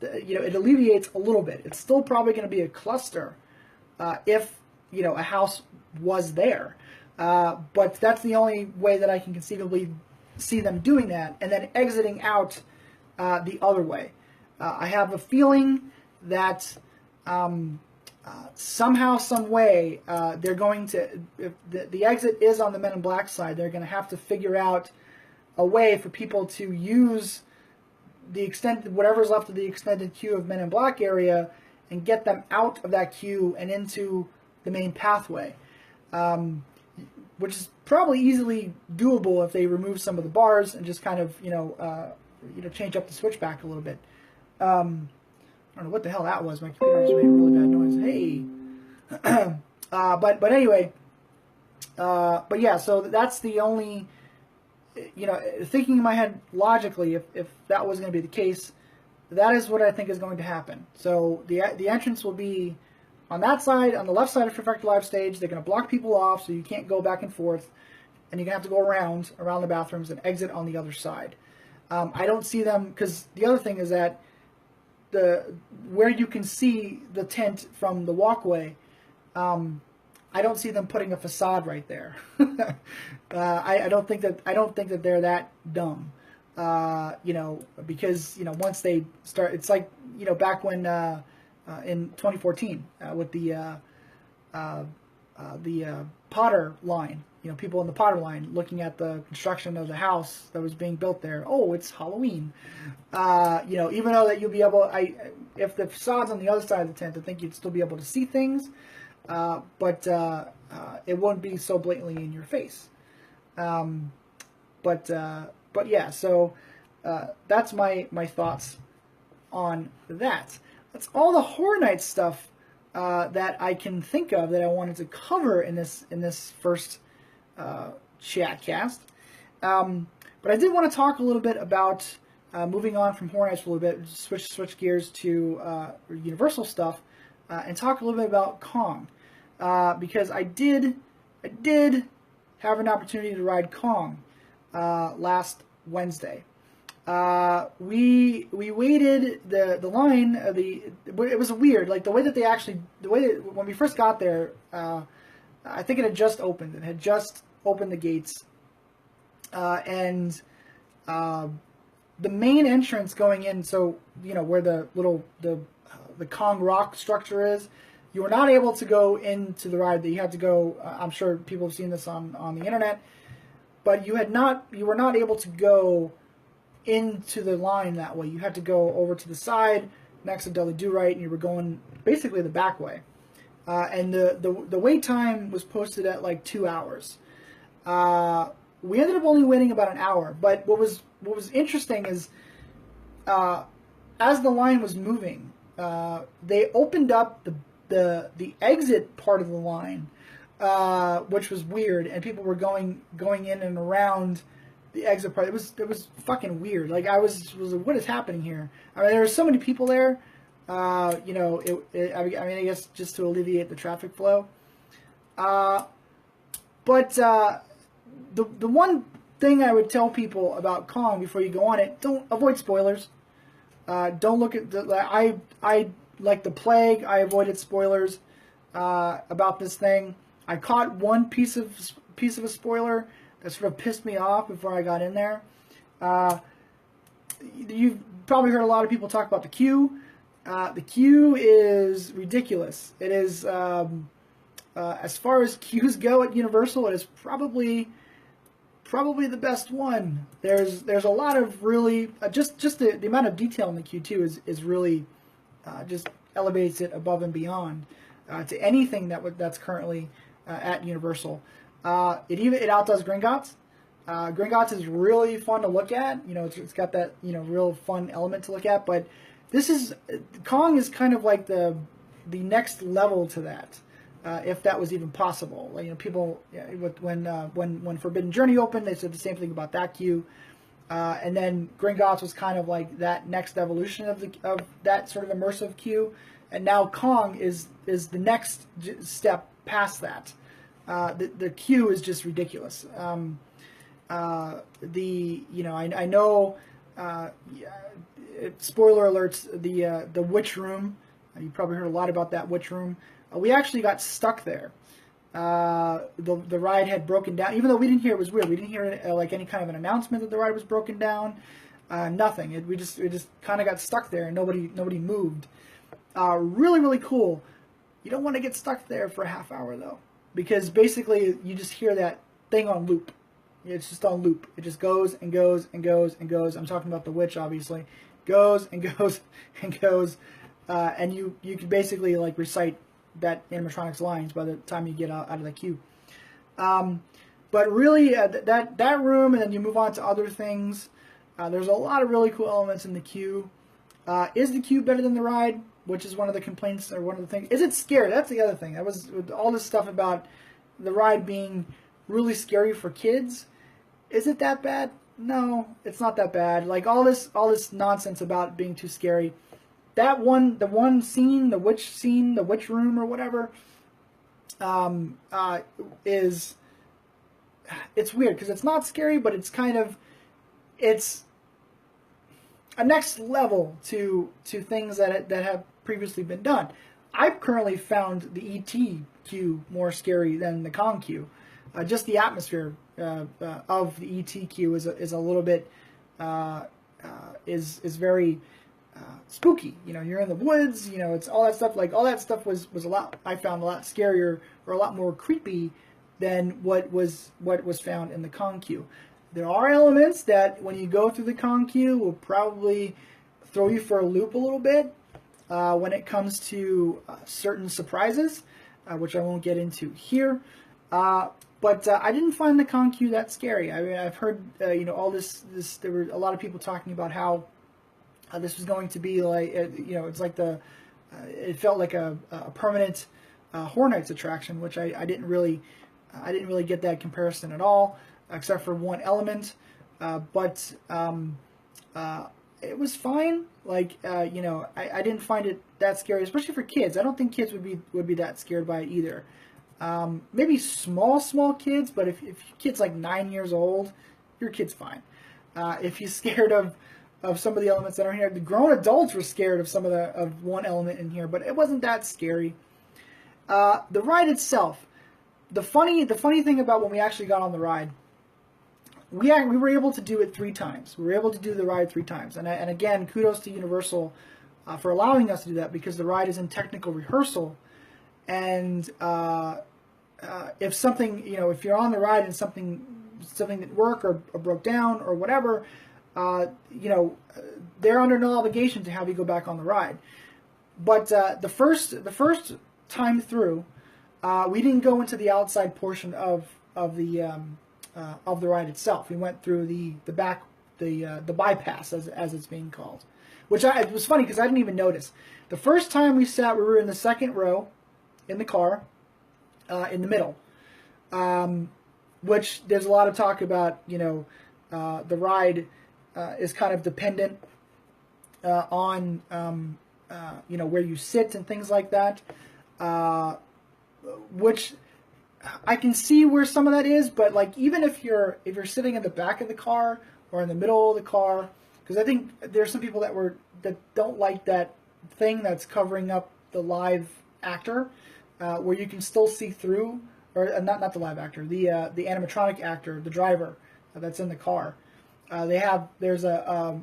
it alleviates a little bit. It's still probably going to be a cluster if a house was there, but that's the only way that I can conceivably see them doing that, and then exiting out the other way. I have a feeling that somehow, some way, they're going to, if the exit is on the Men in Black side, they're going to have to figure out a way for people to use whatever's left of the extended queue of Men in Black area and get them out of that queue and into the main pathway, which is probably easily doable if they remove some of the bars and just kind of change up the switchback a little bit. I don't know what the hell that was. My computer just made a really bad noise. Hey, but anyway, but yeah. So that's the only, thinking in my head logically, if that was going to be the case, that is what I think is going to happen. So the entrance will be on that side, on the left side of Fear Factor Live stage. They're going to block people off, so you can't go back and forth, and you're going to have to go around the bathrooms and exit on the other side. I don't see them, because the other thing is that where you can see the tent from the walkway, I I don't see them putting a facade right there. I don't think that they're that dumb. Because once they start, it's like back when in 2014 with the Potter line. People in the Potter line looking at the construction of the house that was being built there. Oh, it's Halloween. Even though that you'll be able, if the facade's on the other side of the tent, I think you'd still be able to see things, but it won't be so blatantly in your face. But yeah, so that's my thoughts on that. That's all the Horror Nights stuff that I can think of that I wanted to cover in this first Chatcast. But I did want to talk a little bit about moving on from Horror Nights for a little bit, switch gears to Universal stuff, and talk a little bit about Kong, because I did have an opportunity to ride Kong last Wednesday. We waited the line. It was weird, like the way that when we first got there. I think it had just opened. It had just opened the gates, and the main entrance going in. So where the Kong rock structure is, you were not able to go into the ride. That you had to go. I'm sure people have seen this on the internet, but you were not able to go into the line that way. You had to go over to the side next to Dudley Do Right, and you were going basically the back way. And the wait time was posted at like 2 hours. We ended up only waiting about an hour. But what was interesting is, as the line was moving, they opened up the exit part of the line, which was weird, and people were going in and around the exit part. It was fucking weird. Like I was like, what is happening here? I mean, there were so many people there. I guess just to alleviate the traffic flow. But the one thing I would tell people about Kong before you go on it, don't avoid spoilers. Don't look at I like the plague. I avoided spoilers about this thing. I caught one piece of a spoiler that sort of pissed me off before I got in there. You've probably heard a lot of people talk about the queue. The queue is ridiculous. It is, as far as queues go at Universal, it is probably the best one. There's a lot of really just the amount of detail in the queue too is really just elevates it above and beyond to anything that's currently at Universal. It outdoes Gringotts. Gringotts is really fun to look at. It's got that real fun element to look at. But Kong is kind of like the next level to that, if that was even possible. Like, people when Forbidden Journey opened, they said the same thing about that queue. And then Gringotts was kind of like that next evolution of that sort of immersive queue. And now Kong is the next step past that. The queue is just ridiculous. I know. Spoiler alerts. The witch room. You probably heard a lot about that witch room. We actually got stuck there. The ride had broken down, even though we didn't hear it was weird. We didn't hear like any kind of an announcement that the ride was broken down. Nothing. We just kind of got stuck there, and nobody moved. Really, really cool. You don't want to get stuck there for a half hour though, because basically you just hear that thing on loop. It's just on loop. It just goes and goes and goes and goes. I'm talking about the witch, obviously. Goes and goes and goes, and you can basically like recite that animatronics lines by the time you get out of the queue. But really, that room, and then you move on to other things. There's a lot of really cool elements in the queue. Is the queue better than the ride? Which is one of the complaints, or one of the things. Is it scary? That's the other thing. That was with all this stuff about the ride being really scary for kids. Is it that bad? No, it's not that bad. Like all this nonsense about it being too scary. The one scene, the witch room or whatever, it's weird because it's not scary, but it's a next level to things that have previously been done. I've currently found the ET queue more scary than the Kong queue. Just the atmosphere of the ET queue is a little bit is very spooky. You know, you're in the woods. You know, it's all that stuff. Like all that stuff was a lot. I found a lot scarier or a lot more creepy than what was found in the Kong queue. There are elements that when you go through the Kong queue will probably throw you for a loop a little bit when it comes to certain surprises, which I won't get into here. But I didn't find the Kong queue that scary. I mean, I've heard you know, all this. There were a lot of people talking about how this was going to be like, you know, it's like it felt like a permanent Horror Nights attraction, which I didn't really get that comparison at all, except for one element. But it was fine. Like you know, I didn't find it that scary, especially for kids. I don't think kids would be that scared by it either. Maybe small kids, but if your kid's like 9 years old, your kid's fine. If you're scared of some of the elements that are here, the grown adults were scared of one element in here, but it wasn't that scary. The ride itself, the funny thing about when we actually got on the ride, we were able to do it 3 times. We were able to do the ride 3 times, and again, kudos to Universal for allowing us to do that, because the ride is in technical rehearsal. And if something, you know, if you're on the ride and something didn't work or broke down or whatever, you know, they're under no obligation to have you go back on the ride. But the first time through, we didn't go into the outside portion of the ride itself. We went through the back, the bypass, as it's being called, which it was funny because I didn't even notice. The first time we sat, we were in the second row in the car, in the middle, which there's a lot of talk about. You know, the ride is kind of dependent on you know, where you sit and things like that, which I can see where some of that is. But like, even if you're sitting in the back of the car or in the middle of the car, because I think there's some people that don't like that thing that's covering up the live actor. Where you can still see through, or not the live actor, the animatronic actor, the driver that's in the car. There's a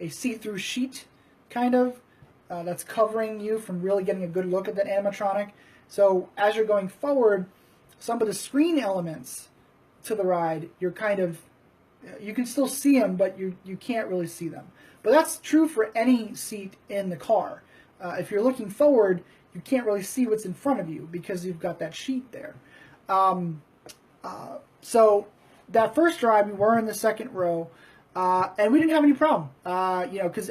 see-through sheet kind of that's covering you from really getting a good look at that animatronic. So as you're going forward, some of the screen elements to the ride, you can still see them, but you can't really see them. But that's true for any seat in the car. If you're looking forward, you can't really see what's in front of you because you've got that sheet there. So that first ride, we were in the second row, and we didn't have any problem. You know, because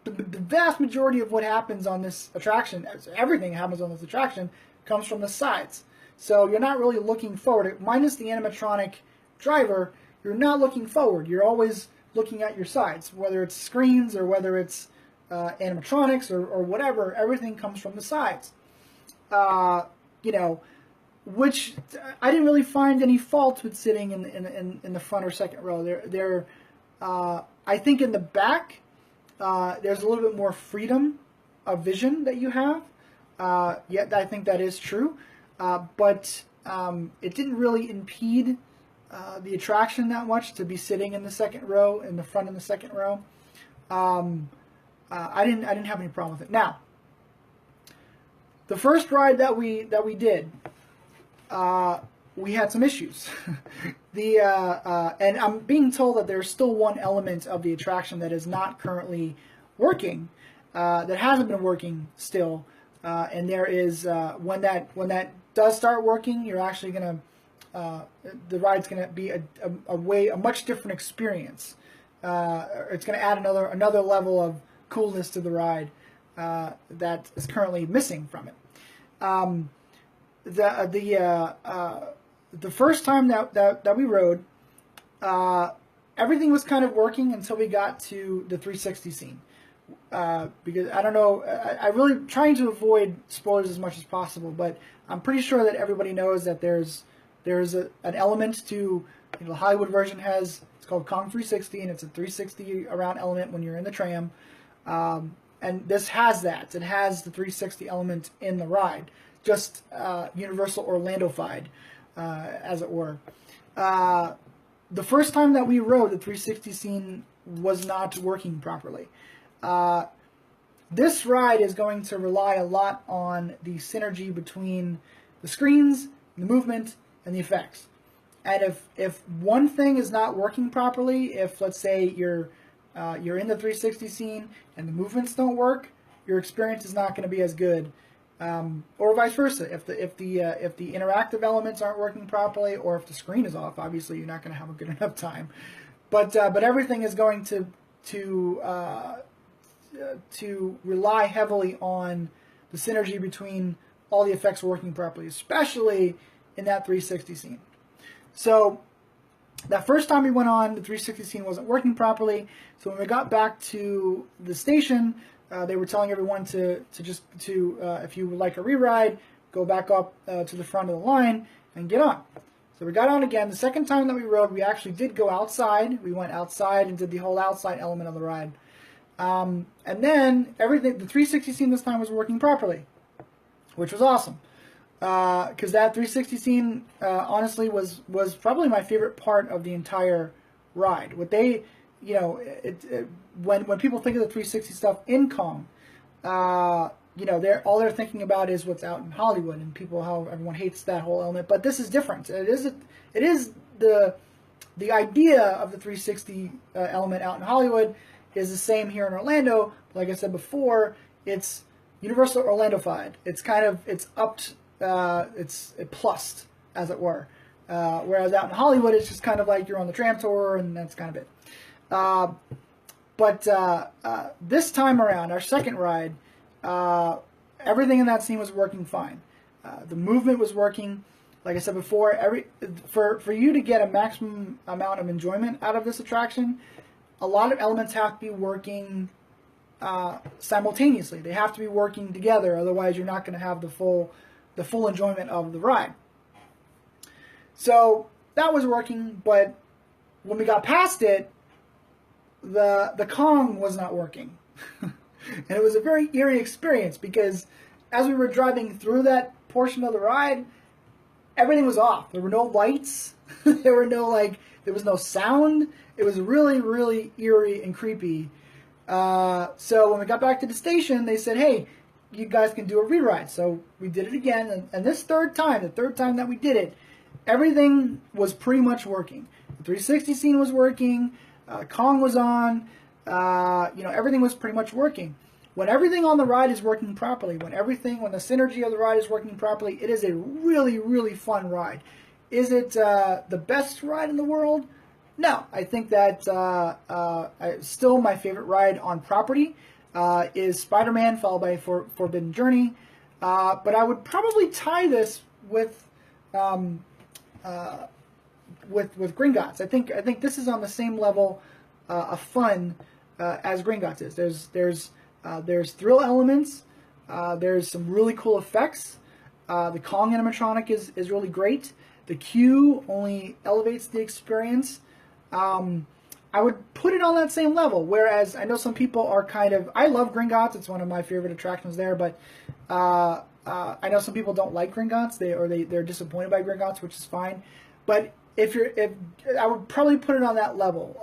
the vast majority of what happens on this attraction, everything happens on this attraction, comes from the sides. So you're not really looking forward. Minus the animatronic driver, you're not looking forward. You're always looking at your sides, whether it's screens or whether it's animatronics or whatever. Everything comes from the sides. You know, which I didn't really find any fault with sitting in the front or second row. I think in the back, there's a little bit more freedom of vision that you have. Yet I think that is true, but it didn't really impede the attraction that much to be sitting in the second row, in the front in the second row. I didn't have any problem with it. Now, the first ride that we did, we had some issues. And I'm being told that there's still one element of the attraction that is not currently working, that hasn't been working still. And there is when that does start working, you're actually gonna the ride's gonna be a much different experience. It's gonna add another level of coolness to the ride that is currently missing from it. The first time that we rode, everything was kind of working until we got to the 360 scene. Because I don't know, I really trying to avoid spoilers as much as possible, but I'm pretty sure that everybody knows that there's an element to, the Hollywood version has, it's called Kong 360, and it's a 360 around element when you're in the tram. and this has that. It has the 360 element in the ride, just Universal Orlando-fied, as it were. The first time that we rode, the 360 scene was not working properly. This ride is going to rely a lot on the synergy between the screens, the movement, and the effects. And if one thing is not working properly, if let's say you're in the 360 scene and the movements don't work, your experience is not going to be as good. Or vice versa. If the interactive elements aren't working properly, or if the screen is off, obviously you're not going to have a good enough time. But everything is going to rely heavily on the synergy between all the effects working properly, especially in that 360 scene. So that first time we went on, the 360 scene wasn't working properly. So when we got back to the station, they were telling everyone to if you would like a re-ride, go back up to the front of the line and get on. So we got on again. The second time that we rode, we actually did go outside. We went outside and did the whole outside element of the ride. And then everything, the 360 scene this time was working properly, which was awesome. Because that 360 scene, honestly, was probably my favorite part of the entire ride. What they, when people think of the 360 stuff in Kong, all they're thinking about is what's out in Hollywood, and how everyone hates that whole element. But this is different. It is the idea of the 360 element out in Hollywood is the same here in Orlando. Like I said before, it's Universal Orlando-fied. It's upped. It's plussed, as it were. Whereas out in Hollywood, it's just kind of like you're on the tram tour, and that's kind of it. But this time around, our second ride, everything in that scene was working fine. The movement was working. Like I said before, for you to get a maximum amount of enjoyment out of this attraction, a lot of elements have to be working simultaneously. They have to be working together, otherwise you're not going to have the full enjoyment of the ride. So that was working, but when we got past it, the Kong was not working. And it was a very eerie experience, because as we were driving through that portion of the ride, everything was off. There were no lights. there was no sound. It was really, really eerie and creepy. So when we got back to the station, they said, hey, you guys can do a re-ride. So we did it again. And this the third time that we did it, everything was pretty much working. The 360 scene was working. Kong was on. Everything was pretty much working. When everything on the ride is working properly, when the synergy of the ride is working properly, it is a really, really fun ride. Is it the best ride in the world? No. I think that still my favorite ride on property is Spider-Man, followed by Forbidden Journey. But I would probably tie this with Gringotts. I think this is on the same level of fun as Gringotts is. There's thrill elements. There's some really cool effects. The Kong animatronic is really great. The queue only elevates the experience. I would put it on that same level, whereas I know some people are I love Gringotts. It's one of my favorite attractions there, but I know some people don't like Gringotts. They're disappointed by Gringotts, which is fine. But if I would probably put it on that level.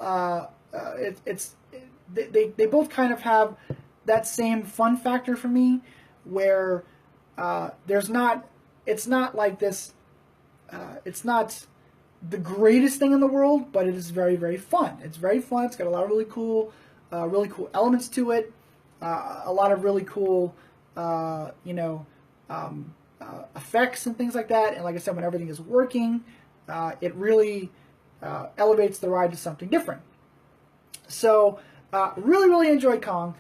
They both kind of have that same fun factor for me, where it's not like this. It's not the greatest thing in the world, but it is very, very fun. It's very fun. It's got a lot of really cool elements to it. A lot of really cool, effects and things like that. And like I said, when everything is working, it really elevates the ride to something different. So, really, really enjoyed Kong.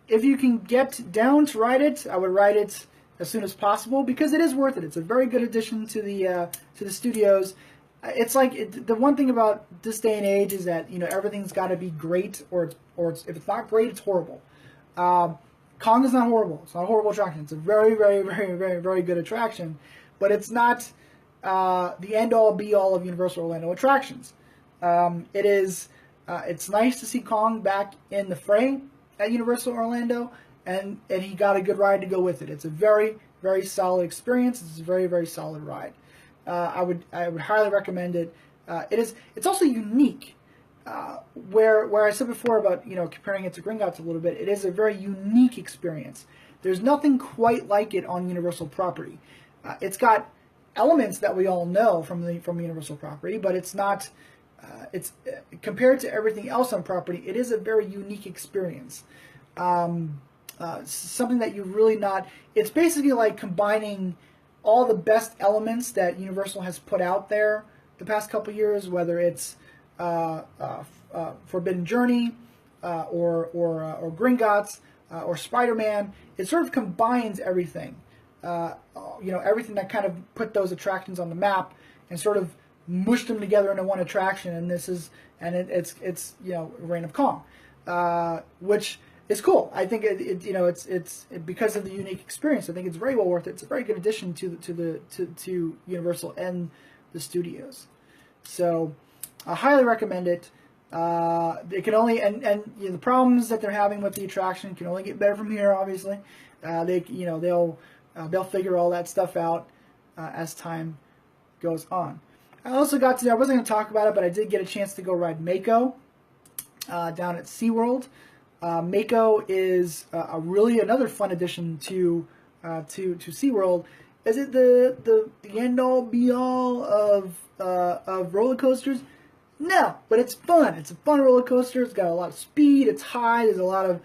If you can get down to ride it, I would ride it as soon as possible, because it is worth it. It's a very good addition to the studios. It's like the one thing about this day and age is that everything's got to be great, or if it's not great, it's horrible. Kong is not horrible. It's not a horrible attraction. It's a very, very, very, very, very good attraction, but it's not the end-all, be-all of Universal Orlando attractions. It's nice to see Kong back in the fray. at Universal Orlando, and he got a good ride to go with it. It's a very, very solid experience. It's a very, very solid ride. I would highly recommend it. It's also unique. Where I said before about comparing it to Gringotts a little bit, it is a very unique experience. There's nothing quite like it on Universal property. It's got elements that we all know from Universal property, but it's not. It's compared to everything else on property, it is a very unique experience. Something that you really not. It's basically like combining all the best elements that Universal has put out there the past couple years, whether it's Forbidden Journey or Gringotts or Spider-Man. It sort of combines everything. Everything that kind of put those attractions on the map and sort of mushed them together into one attraction. And it's Reign of Kong, which is cool. I think it's because of the unique experience. I think it's very well worth it. It's a very good addition to Universal and the studios. So I highly recommend it. It can only the problems that they're having with the attraction can only get better from here. Obviously, they'll figure all that stuff out as time goes on. I also I wasn't going to talk about it, but I did get a chance to go ride Mako down at SeaWorld. Mako is really another fun addition to SeaWorld. Is it the end all be all of roller coasters? No, but it's fun. It's a fun roller coaster. It's got a lot of speed. It's high. There's a lot of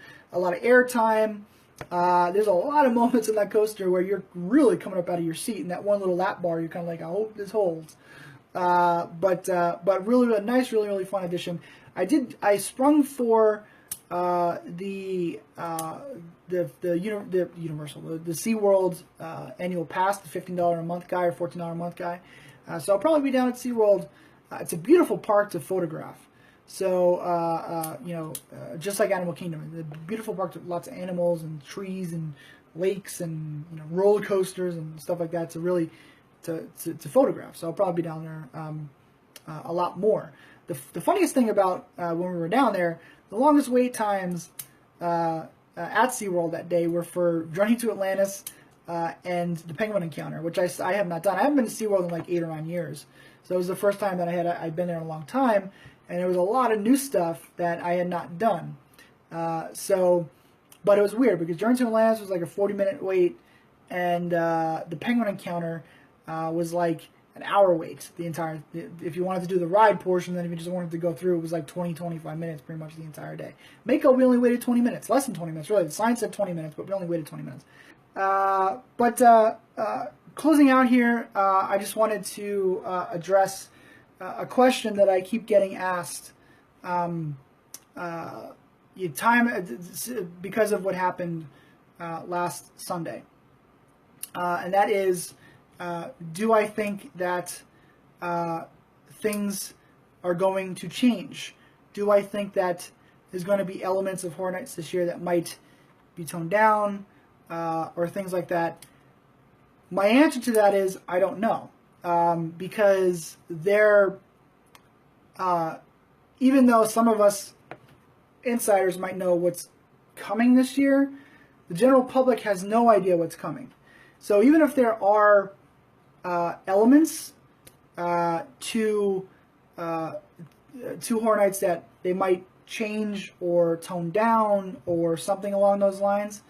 air time. There's a lot of moments in that coaster where you're really coming up out of your seat. In that one little lap bar, you're kind of like, I hope this holds. But really a nice, really, really fun addition. I sprung for the SeaWorld annual pass, the $15 a month guy or $14 a month guy. So I'll probably be down at SeaWorld. It's a beautiful park to photograph. So, just like Animal Kingdom, it's a beautiful park with lots of animals and trees and lakes and roller coasters and stuff like that to really to photograph. So I'll probably be down there a lot more. The funniest thing about when we were down there, the longest wait times at SeaWorld that day were for Journey to Atlantis and the Penguin Encounter, which I have not done. I haven't been to SeaWorld in like 8 or 9 years. So it was the first time that I'd been there in a long time, and there was a lot of new stuff that I had not done. But it was weird because Journey to Atlantis was like a 40-minute wait, and the Penguin Encounter was like an hour wait the entire. If you wanted to do the ride portion, then if you just wanted to go through, it was like 20-25 minutes pretty much the entire day. Mako, we only waited 20 minutes, less than 20 minutes really. The sign said 20 minutes, but we only waited 20 minutes. Closing out here, I just wanted to address a question that I keep getting asked because of what happened last Sunday. And that is, do I think that things are going to change? Do I think that there's going to be elements of Horror Nights this year that might be toned down or things like that? My answer to that is I don't know, because even though some of us insiders might know what's coming this year, the general public has no idea what's coming. So even if there are elements to Horror Nights that they might change or tone down or something along those lines,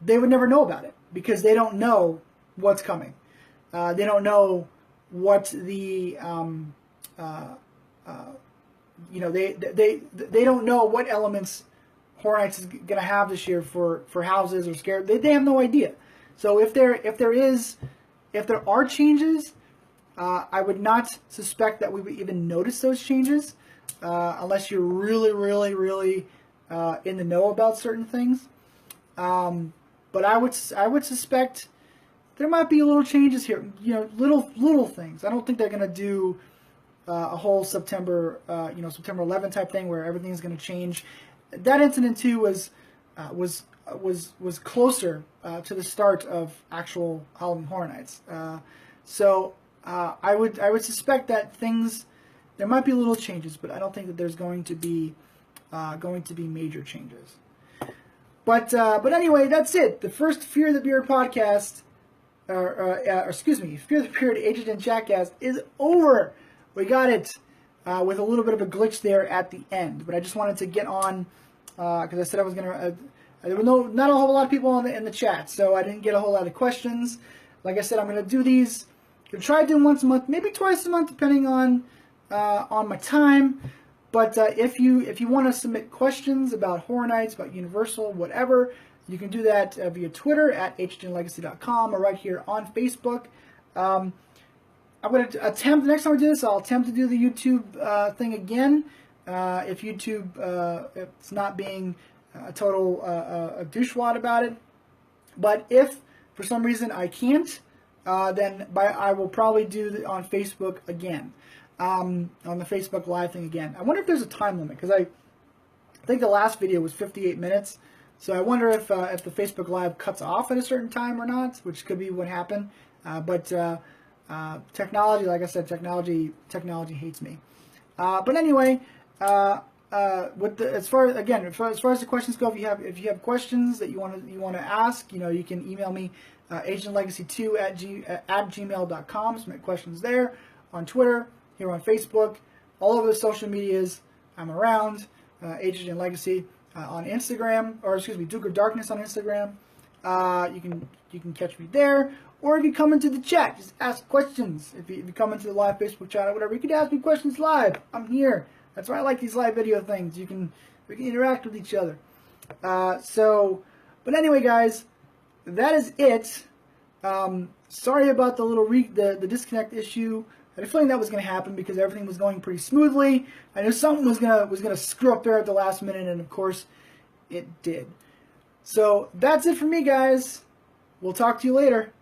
they would never know about it because they don't know what's coming. They don't know what the they don't know what elements Horror Nights is going to have this year for houses or scare. They have no idea. So if there are changes, I would not suspect that we would even notice those changes unless you're really, really, really in the know about certain things. But I would suspect there might be little changes here, little things. I don't think they're going to do a whole September 11 type thing where everything's going to change. That incident too was closer to the start of actual Halloween Horror Nights. So I would suspect that there might be little changes, but I don't think that there's going to be going to be major changes. But anyway, that's it. The first Fear the Beard podcast, Fear the Beard HHN Chatcast is over. We got it with a little bit of a glitch there at the end. But I just wanted to get on because I said I was going to. There were not a whole lot of people in the chat, so I didn't get a whole lot of questions. Like I said, I'm going to do these. I'm going to try doing once a month, maybe twice a month, depending on my time. But if you want to submit questions about Horror Nights, about Universal, whatever, you can do that via Twitter at hhnlegacy.com or right here on Facebook. I'm going to attempt, the next time I do this, I'll attempt to do the YouTube thing again. If YouTube, it's not being a total douchewad about it. But if for some reason I can't, then I will probably do it on Facebook again. On the Facebook Live thing again. I wonder if there's a time limit, because I think the last video was 58 minutes. So I wonder if the Facebook Live cuts off at a certain time or not, which could be what happened. But technology, like I said, technology hates me. But anyway, as far as the questions go, if you have questions that you want to ask, you can email me HHNlegacy2 at gmail.com. Submit questions there, on Twitter, here on Facebook, all over the social medias. I'm around. HHN Legacy on Instagram, or excuse me, Duke of Darkness on Instagram. You can catch me there, or if you come into the chat, just ask questions. If you come into the live Facebook chat or whatever, you can ask me questions live. I'm here. That's why I like these live video things. We can interact with each other. But anyway, guys, that is it. Sorry about the little the disconnect issue. I had a feeling that was going to happen because everything was going pretty smoothly. I knew something was gonna screw up there at the last minute, and of course, it did. So that's it for me, guys. We'll talk to you later.